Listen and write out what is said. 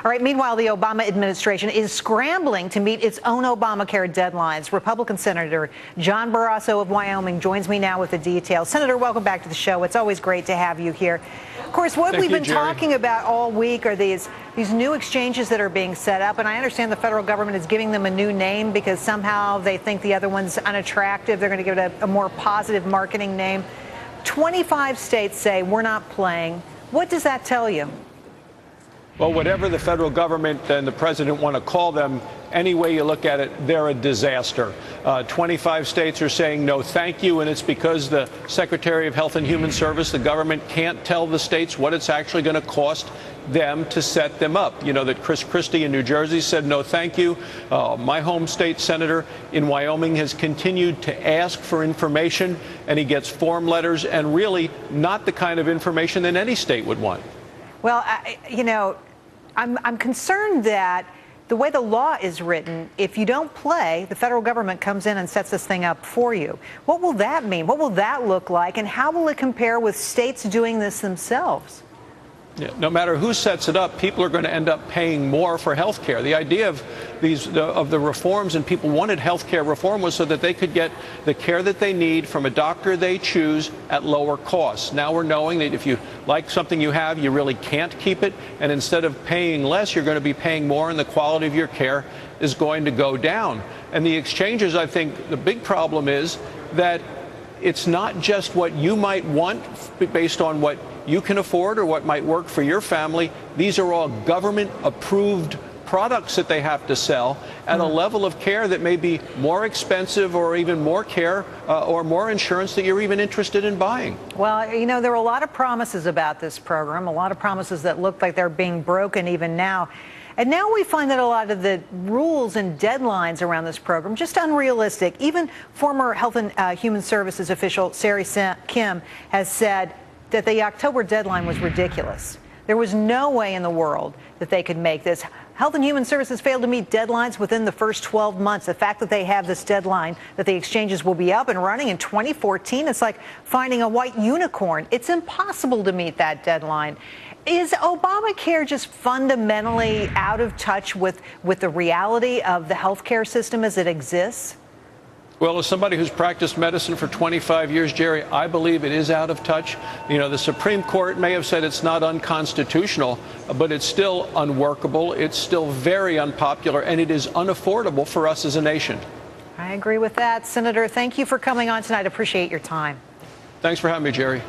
All right, meanwhile, the Obama administration is scrambling to meet its own Obamacare deadlines. Republican Senator John Barrasso of Wyoming joins me now with the details. Senator, welcome back to the show. It's always great to have you here. Of course, what we've been talking about all week are these new exchanges that are being set up, and I understand the federal government is giving them a new name because somehow they think the other one's unattractive. They're going to give it a more positive marketing name. 25 states say we're not playing. What does that tell you? Well, whatever the federal government and the president want to call them, any way you look at it, they're a disaster. 25 states are saying no thank you, and it's because the Secretary of Health and Human Service, the government, can't tell the states what it's actually going to cost them to set them up. You know that Chris Christie in New Jersey said no thank you. My home state senator in Wyoming has continued to ask for information, and he gets form letters and really not the kind of information that any state would want. Well, I'm concerned that the way the law is written, if you don't play, the federal government comes in and sets this thing up for you. What will that mean? What will that look like? And how will it compare with states doing this themselves? Yeah, no matter who sets it up, people are going to end up paying more for health care. The idea of the reforms, and people wanted health care reform, was so that they could get the care that they need from a doctor they choose at lower costs. Now we're knowing that if you like something you have, you really can't keep it, and instead of paying less, you're going to be paying more, and the quality of your care is going to go down. And the exchanges, I think, the big problem is that it's not just what you might want based on what you can afford or what might work for your family. These are all government-approved products that they have to sell at a level of care that may be more expensive, or even more care or more insurance that you're even interested in buying. Well, you know, there are a lot of promises about this program, a lot of promises that look like they're being broken even now. And now we find that a lot of the rules and deadlines around this program just unrealistic. Even former Health and Human Services official Sari Kim has said that the October deadline was ridiculous. There was no way in the world that they could make this. Health and Human Services failed to meet deadlines within the first 12 months. The fact that they have this deadline that the exchanges will be up and running in 2014, it's like finding a white unicorn. It's impossible to meet that deadline. Is Obamacare just fundamentally out of touch with the reality of the healthcare system as it exists? Well, as somebody who's practiced medicine for 25 years, Gerri, I believe it is out of touch. You know, the Supreme Court may have said it's not unconstitutional, but it's still unworkable. It's still very unpopular, and it is unaffordable for us as a nation. I agree with that. Senator, thank you for coming on tonight. Appreciate your time. Thanks for having me, Gerri.